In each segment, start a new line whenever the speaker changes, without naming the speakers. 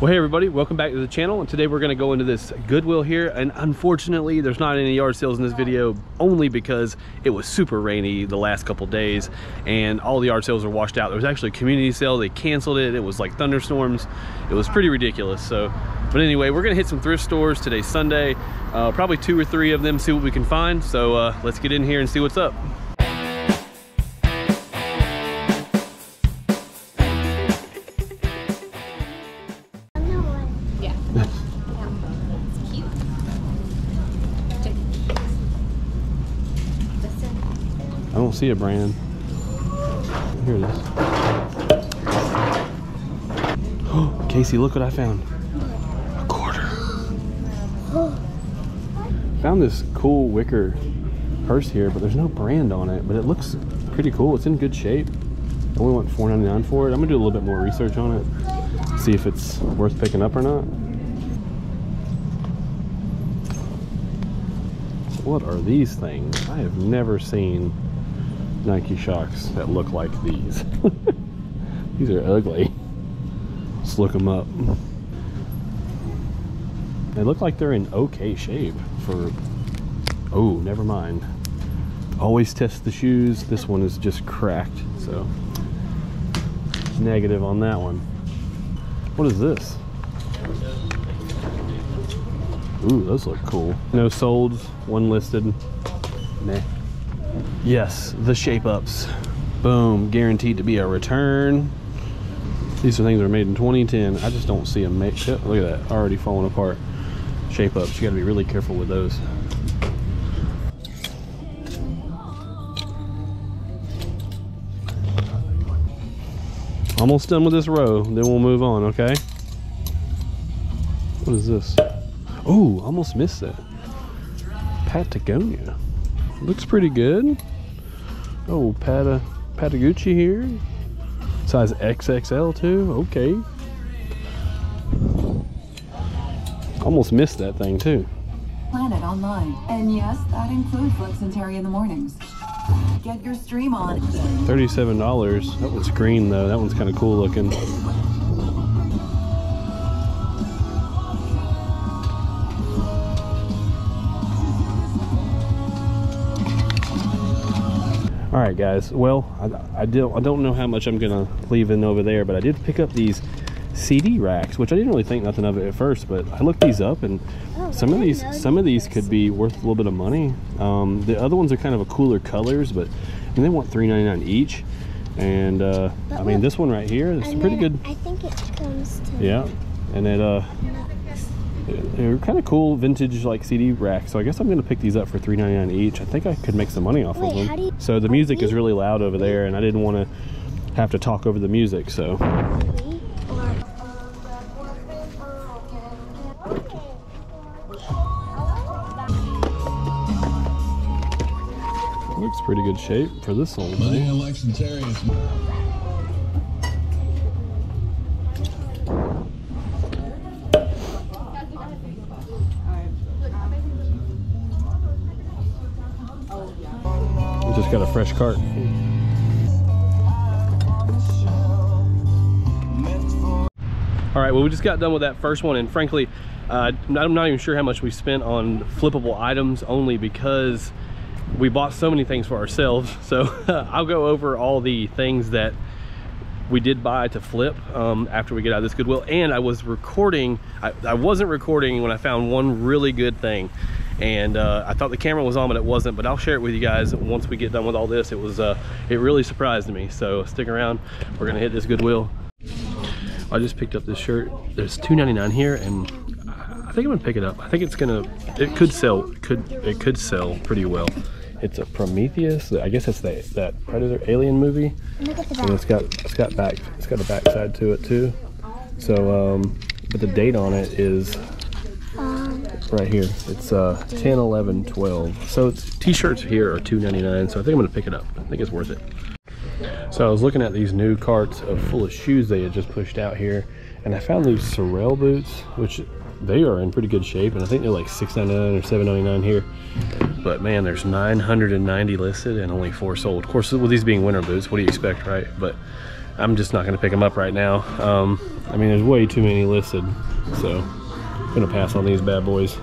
Well, hey everybody, welcome back to the channel, and today we're going to go into this Goodwill here, and unfortunately there's not any yard sales in this video only because it was super rainy the last couple days and all the yard sales are washed out. There was actually a community sale, they canceled it, it was like thunderstorms, it was pretty ridiculous. But anyway, we're going to hit some thrift stores. Today's Sunday, probably 2 or 3 of them, see what we can find. So let's get in here and see what's up. I don't see a brand. Here it is. Oh, Casey, look what I found. A quarter. Found this cool wicker purse here, but there's no brand on it, but it looks pretty cool. It's in good shape. I only want $4.99 for it. I'm gonna do a little bit more research on it, see if it's worth picking up or not. What are these things? I have never seen Nike Shocks that look like these. These are ugly. Let's look them up. They look like they're in okay shape for... Oh, never mind. Always test the shoes. This one is just cracked, so negative on that one. What is this? Ooh, those look cool. No solds, one listed. Nah. Yes, the shape ups. Boom, guaranteed to be a return. These are things that are made in 2010. I just don't see them make. Oh, look at that, already falling apart. Shape ups, you gotta be really careful with those. Almost done with this row, then we'll move on, okay? What is this? Oh, almost missed that. Patagonia. Looks pretty good. Oh, Patagucci here. Size XXL too. Okay. Almost missed that thing too.
Planet online. And yes, that includes Flex and Terry in the mornings. Get your stream on.
$37. That one's green though. That one's kind of cool looking. All right, guys. Well, I don't know how much I'm gonna leave in over there, but I did pick up these CD racks, which I didn't really think nothing of it at first, but I looked these up, and some of these could be worth a little bit of money. The other ones are kind of a cooler colors, but I mean, they want $3.99 each, and I mean, this one right here is pretty good.
I think it comes to
yeah, and they're kind of cool vintage like CD racks, so I guess I'm gonna pick these up for $3.99 each. I think I could make some money off of them. So the music is really loud over there, and I didn't want to have to talk over the music, so. Looks pretty good shape for this old thing. Just got a fresh cart. All right, well, we just got done with that first one, and frankly, I'm not even sure how much we spent on flippable items, only because we bought so many things for ourselves. So I'll go over all the things that we did buy to flip after we get out of this Goodwill. And I was recording, I wasn't recording when I found one really good thing, and I thought the camera was on, but it wasn't. But I'll share it with you guys once we get done with all this. It was it really surprised me, so stick around. We're gonna hit this Goodwill. I just picked up this shirt. There's $2.99 here, and I think I'm gonna pick it up. I think it could sell pretty well. It's a Prometheus. I guess it's that Predator Alien movie.
Look at the back.
And it's got a backside to it too. So but the date on it is right here. It's 10/11/12. So t-shirts here are $2.99. So I think I'm gonna pick it up. I think it's worth it. So I was looking at these new carts full of shoes they had just pushed out here, and I found these Sorel boots, which they are in pretty good shape, and I think they're like $6.99 or $7.99 here. But man, there's 990 listed and only 4 sold. Of course, with these being winter boots, what do you expect, right? But I'm just not going to pick them up right now. I mean, there's way too many listed, so I'm gonna pass on these bad boys.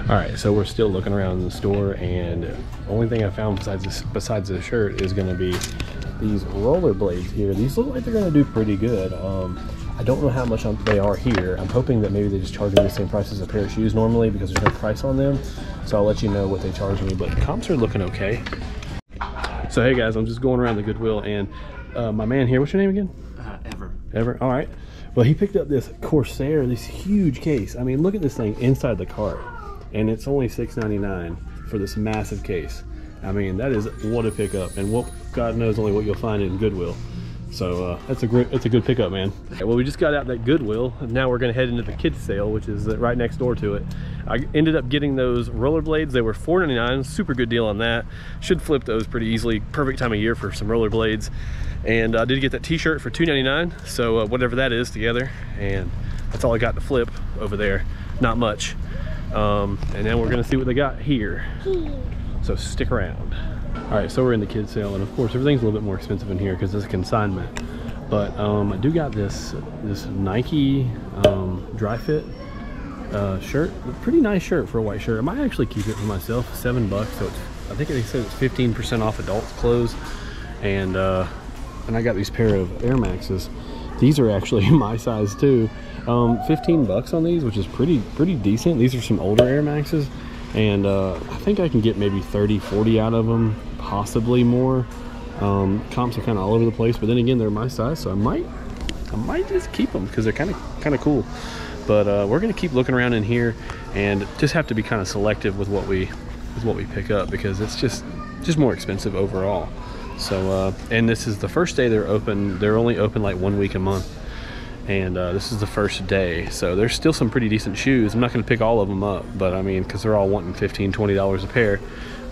All right, so we're still looking around in the store, and the only thing I found besides the shirt is gonna be these roller blades here. These look like they're gonna do pretty good. I don't know how much they are here. I'm hoping that maybe they just charge me the same price as a pair of shoes normally because there's no price on them. So I'll let you know what they charge me, but comps are looking okay. So hey guys, I'm just going around the Goodwill, and my man here, what's your name again? Ever, all right. Well, he picked up this Corsair, this huge case. I mean, look at this thing inside the cart, and it's only $6.99 for this massive case. I mean, that is what a pickup, and what God knows only what you'll find in Goodwill. So it's a good pickup, man. Okay, well, we just got out that Goodwill, and now we're gonna head into the kids sale, which is right next door to it. I ended up getting those rollerblades. They were $4.99, super good deal on that. Should flip those pretty easily. Perfect time of year for some rollerblades. And I did get that t-shirt for $2.99, so whatever that is together, and that's all I got to flip over there. Not much. And then we're gonna see what they got here. So stick around. All right, so we're in the kids sale, and of course everything's a little bit more expensive in here because it's a consignment. But I do got this Nike dry fit shirt. A pretty nice shirt for a white shirt. I might actually keep it for myself. $7, so it's, I think they said it's 15% off adults clothes. And I got these pair of Air Maxes. These are actually my size too. 15 bucks on these, which is pretty decent. These are some older Air Maxes, and I think I can get maybe 30, 40 out of them, possibly more. Comps are kind of all over the place, but then again, they're my size, so I might just keep them because they're kind of cool. But we're gonna keep looking around in here, and just have to be kind of selective with what we pick up because it's just more expensive overall. So and this is the first day they're open. They're only open like 1 week a month, and this is the first day, so there's still some pretty decent shoes. I'm not going to pick all of them up, but I mean, because they're all wanting $15, $20 a pair,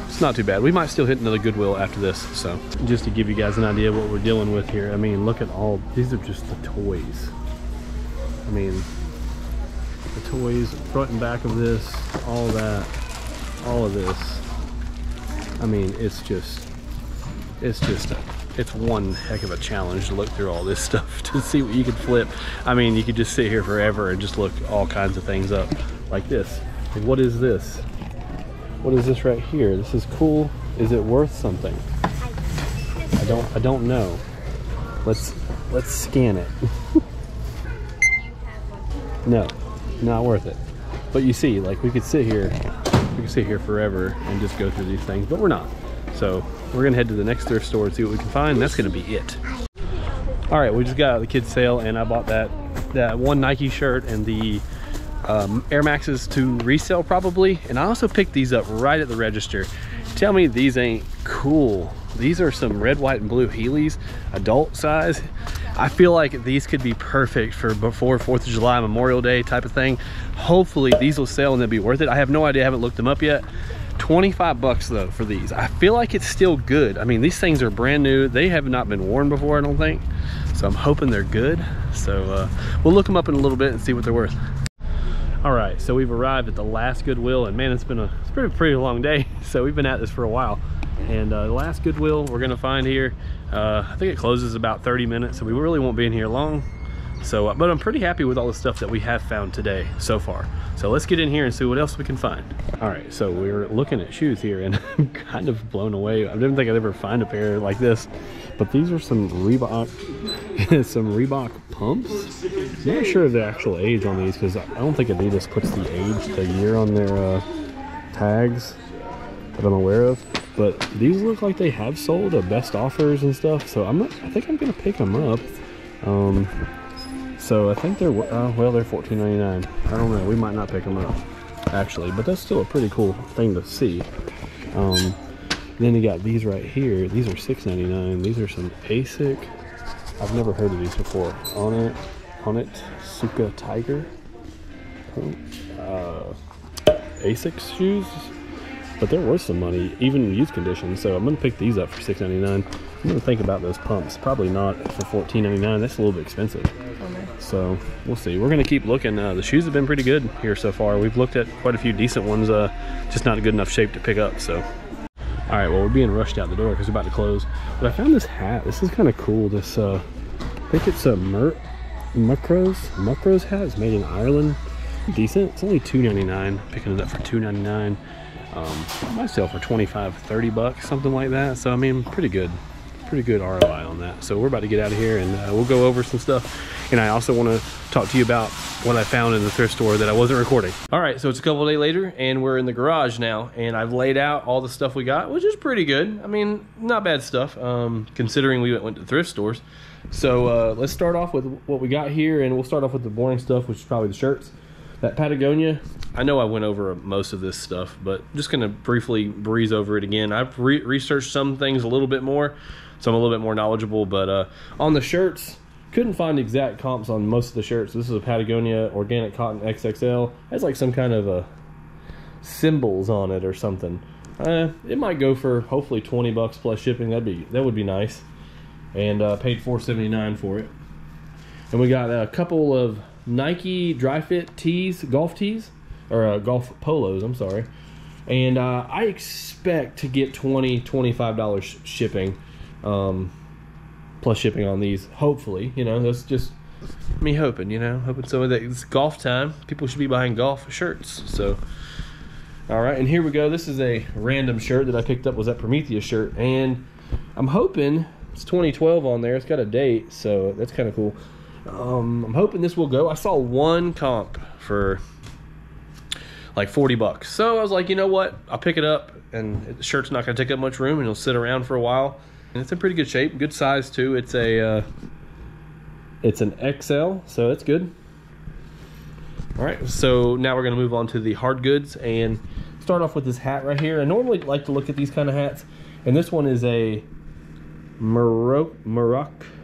it's not too bad. We might still hit another Goodwill after this. So just to give you guys an idea of what we're dealing with here, I mean, look at all these are just the toys. I mean, the toys, front and back of this, all that, all of this. I mean, it's one heck of a challenge to look through all this stuff to see what you could flip. I mean, you could just sit here forever and just look all kinds of things up like this. Like, what is this? What is this right here? This is cool. Is it worth something? I don't know. Let's scan it. No, not worth it. But you see, like, we could sit here forever and just go through these things, but we're not. So we're gonna head to the next thrift store and see what we can find. That's gonna be it. All right, we just got out of the kids sale, and I bought that one Nike shirt and the Air Maxes to resell probably. And I also picked these up right at the register. Tell me these ain't cool. These are some red, white, and blue Heelys, adult size. I feel like these could be perfect for before 4th of July, Memorial Day type of thing. Hopefully these will sell and they'll be worth it. I have no idea, I haven't looked them up yet. 25 bucks though for these. I feel like it's still good. I mean, these things are brand new. They have not been worn before, I don't think. So I'm hoping they're good. So we'll look them up in a little bit and see what they're worth. All right, so we've arrived at the last Goodwill, and man, it's been a pretty long day. So we've been at this for a while. And the last Goodwill we're gonna find here, I think it closes about 30 minutes, so we really won't be in here long. So, but I'm pretty happy with all the stuff that we have found today so far. So let's get in here and see what else we can find. All right, so we're looking at shoes here, and I'm kind of blown away. I didn't think I'd ever find a pair like this, but these are some Reebok, some Reebok pumps. I'm not sure of the actual age on these because I don't think Adidas puts the age, the year on their tags that I'm aware of. But these look like they have sold at best offers and stuff, so I think I'm gonna pick them up. So I think they're well, they're $14.99. I don't know, we might not pick them up actually, but that's still a pretty cool thing to see. Then you got these right here. These are $6.99. These are some ASIC. I've never heard of these before. On it Suka Tiger ASIC shoes. But they're worth some money, even in used condition. So I'm gonna pick these up for $6.99. I'm gonna think about those pumps. Probably not for $14.99. That's a little bit expensive. So we'll see. We're gonna keep looking. The shoes have been pretty good here so far. We've looked at quite a few decent ones, just not a good enough shape to pick up. So, all right. Well, we're being rushed out the door because we're about to close. But I found this hat. This is kind of cool. This, I think it's a Muckro's hat is made in Ireland. Decent. It's only $2.99. Picking it up for $2.99. I might sell for 25, 30 bucks, something like that. So I mean, pretty good ROI on that. So we're about to get out of here, and we'll go over some stuff. And I also want to talk to you about what I found in the thrift store that I wasn't recording. All right, so it's a couple of days later, and we're in the garage now, and I've laid out all the stuff we got, which is pretty good. I mean, not bad stuff, considering we went to thrift stores. So let's start off with what we got here, and we'll start off with the boring stuff, which is probably the shirts. That Patagonia, I know I went over most of this stuff, but I'm just gonna briefly breeze over it again. I've researched some things a little bit more, so I'm a little bit more knowledgeable, but on the shirts, couldn't find exact comps on most of the shirts. This is a Patagonia Organic Cotton XXL. It has like some kind of symbols on it or something. It might go for hopefully 20 bucks plus shipping. That would be nice. And paid $4.79 for it. And we got a couple of Nike dry fit tees, golf tees, or golf polos, I'm sorry. And I expect to get $20-25 shipping, plus shipping on these, hopefully. You know, that's just me hoping, you know, hoping some of that. It's golf time. People should be buying golf shirts. So, all right, and here we go. This is a random shirt that I picked up, was that Prometheus shirt. And I'm hoping, it's 2012 on there. It's got a date, so that's kind of cool. I'm hoping this will go. I saw one comp for like 40 bucks. So I was like, you know what? I'll pick it up, and the shirt's not going to take up much room, and it'll sit around for a while. And it's in pretty good shape, good size too. It's an XL, so that's good. All right, so now we're going to move on to the hard goods and start off with this hat right here. I normally like to look at these kind of hats, and this one is a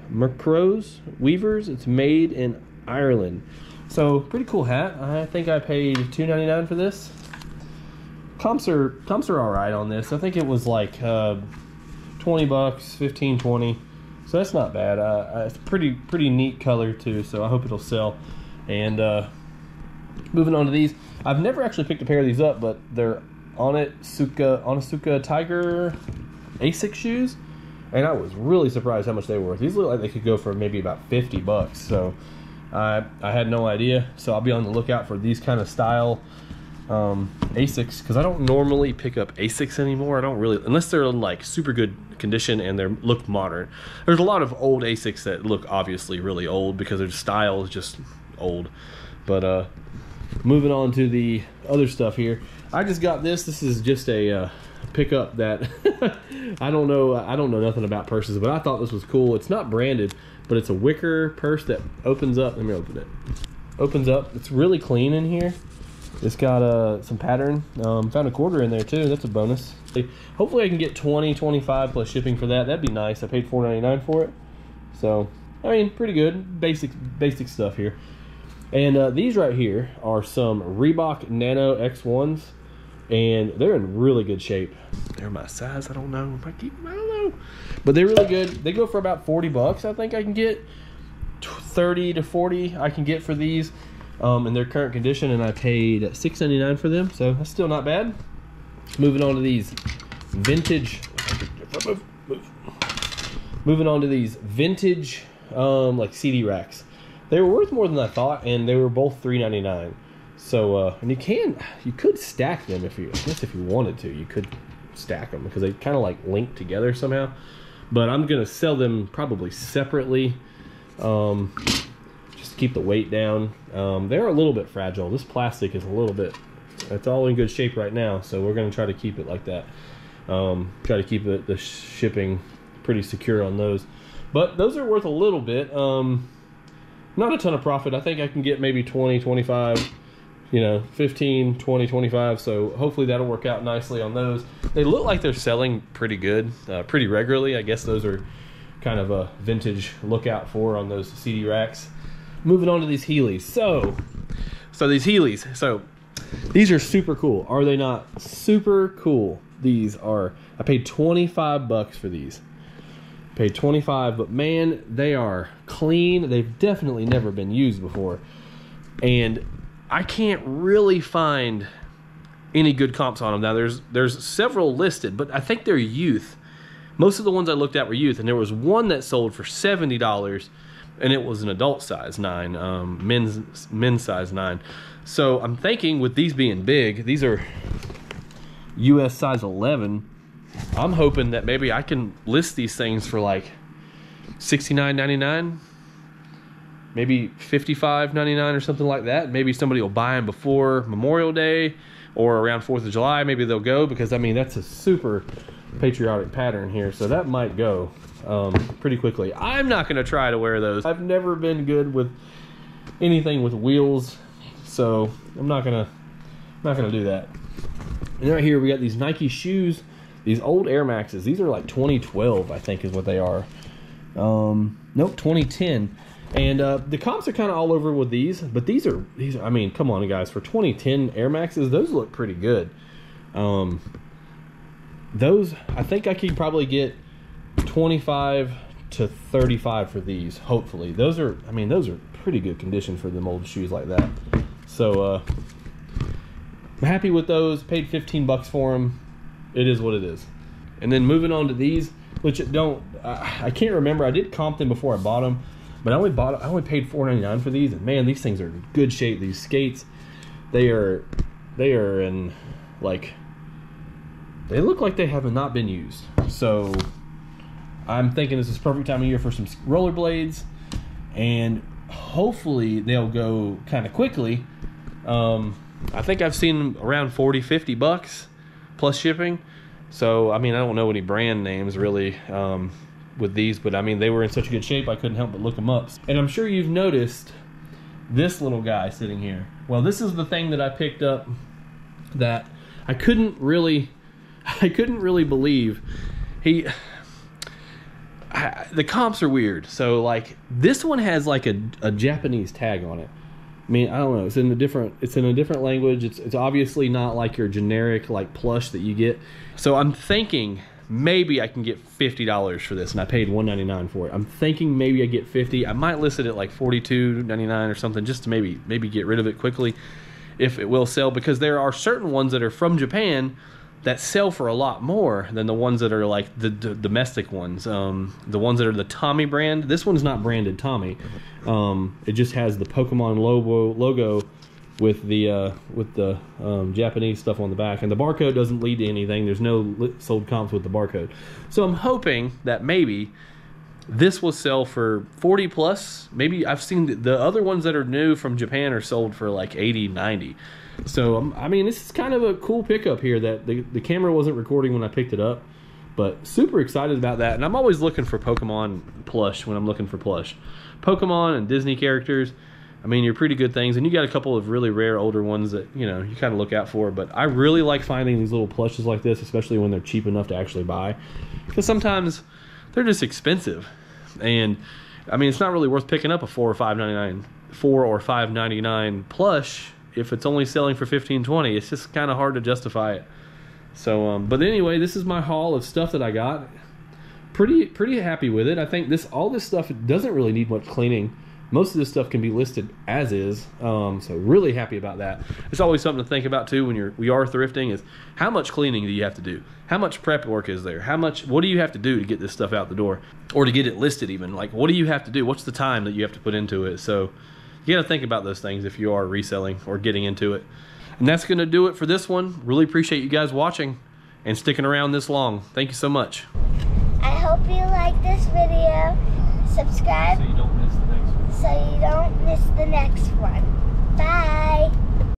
Muckro's Weavers. It's made in Ireland. So pretty cool hat. I think I paid $2.99 for this. Comps are all right on this. I think it was like 20 bucks, 15, 20. So that's not bad. It's pretty neat color too. So I hope it'll sell. And moving on to these, I've never actually picked a pair of these up, but they're Onitsuka Tiger Asics shoes. And I was really surprised how much they were worth. These look like they could go for maybe about 50 bucks. So I had no idea. So I'll be on the lookout for these kind of style Asics, because I don't normally pick up Asics anymore. I don't really, unless they're in like super good condition and they look modern. There's a lot of old Asics that look obviously really old because their style is just old. But moving on to the other stuff here. I just got this. This is just a pickup that I don't know nothing about purses, but I thought this was cool. It's not branded, but it's a wicker purse that opens up. Let me open it. Opens up. It's really clean in here. It's got some pattern. Found a quarter in there too. That's a bonus. Hopefully I can get 20, 25 plus shipping for that. That'd be nice. I paid $4.99 for it. So I mean, pretty good. Basic stuff here. And these right here are some Reebok Nano X1s. And they're in really good shape. They're my size. I don't know. I don't know. But they're really good. They go for about 40 bucks. I think I can get 30 to 40 I can get for these in their current condition. And I paid $6.99 for them. So that's still not bad. Moving on to these vintage. Moving on to these vintage like CD racks. They were worth more than I thought. And they were both $3.99. So, and you could stack them if you wanted to. You could stack them because they kind of like link together somehow. But I'm gonna sell them probably separately, just to keep the weight down. They're a little bit fragile. This plastic is a little bit. It's all in good shape right now, so we're gonna try to keep it like that. Try to keep the shipping pretty secure on those. But those are worth a little bit. Not a ton of profit. I think I can get maybe 20, 25. You know, 15, 20, 25. So hopefully that'll work out nicely on those. They look like they're selling pretty good, pretty regularly. I guess those are kind of a vintage lookout for on those CD racks. Moving on to these Heelys. So these Heelys. So these are super cool. Are they not super cool? These are, I paid 25 bucks for these. Paid 25, but man, they are clean. They've definitely never been used before. And I can't really find any good comps on them. Now there's several listed, but I think they're youth. Most of the ones I looked at were youth, and there was one that sold for $70 and it was an adult size 9, men's size 9. So I'm thinking with these being big, these are US size 11. I'm hoping that maybe I can list these things for like $69.99, maybe $55.99 or something like that. Maybe somebody will buy them before Memorial Day or around 4th of July. Maybe they'll go, because I mean, that's a super patriotic pattern here, so that might go pretty quickly. I'm not going to try to wear those. I've never been good with anything with wheels, so I'm not gonna do that. And right here we got these Nike shoes, these old Air Maxes. These are like 2012, I think is what they are. Nope, 2010. And the comps are kind of all over with these, but these are, I mean, come on guys, for 2010 Air Maxes, those look pretty good. Those, I think I could probably get 25 to 35 for these, hopefully. Those are, I mean, those are pretty good condition for them old shoes like that. So I'm happy with those. Paid 15 bucks for them. It is what it is. And then moving on to these, which I can't remember. I did comp them before I bought them, but I only paid $4.99 for these. And man, these things are in good shape. These skates, they are in, like, they look like they have not been used. So I'm thinking this is perfect time of year for some rollerblades, and hopefully they'll go kind of quickly. I think I've seen around 40-50 bucks plus shipping. So I mean, I don't know any brand names really with these, but I mean, they were in such good shape I couldn't help but look them up. And I'm sure you've noticed this little guy sitting here. Well, this is the thing that I picked up that I couldn't really believe. The comps are weird. So like this one has like a Japanese tag on it. I mean, I don't know. It's in a different language. It's obviously not like your generic like plush that you get. So I'm thinking maybe I can get $50 for this, and I paid $1.99 for it. I'm thinking maybe I get 50. I might list it at like $42.99 or something, just to maybe get rid of it quickly if it will sell, because there are certain ones that are from Japan that sell for a lot more than the ones that are like the domestic ones. The ones that are the Tommy brand. This one's not branded Tommy. It just has the Pokemon logo with the Japanese stuff on the back, and the barcode doesn't lead to anything. There's no sold comps with the barcode. So I'm hoping that maybe this will sell for 40 plus. Maybe I've seen the other ones that are new from Japan are sold for like 80, 90. So I mean, this is kind of a cool pickup here that the camera wasn't recording when I picked it up, but super excited about that. And I'm always looking for Pokemon plush when I'm looking for plush. Pokemon and Disney characters, I mean, you're pretty good things, and you got a couple of really rare older ones that, you know, you kind of look out for. But I really like finding these little plushes like this, especially when they're cheap enough to actually buy, because sometimes they're just expensive. And I mean, it's not really worth picking up a $4 or $5.99 plush if it's only selling for $15-20. It's just kind of hard to justify it. So but anyway, this is my haul of stuff that I got. Pretty happy with it. I think all this stuff doesn't really need much cleaning. Most of this stuff can be listed as is. So really happy about that. It's always something to think about too when we are thrifting, is how much cleaning do you have to do? How much prep work is there? What do you have to do to get this stuff out the door, or to get it listed even? Like, what do you have to do? What's the time that you have to put into it? So you got to think about those things if you are reselling or getting into it. And that's going to do it for this one. Really appreciate you guys watching and sticking around this long. Thank you so much.
I hope you like this video. Subscribe
So you don't miss the next one.
so you don't miss the next one.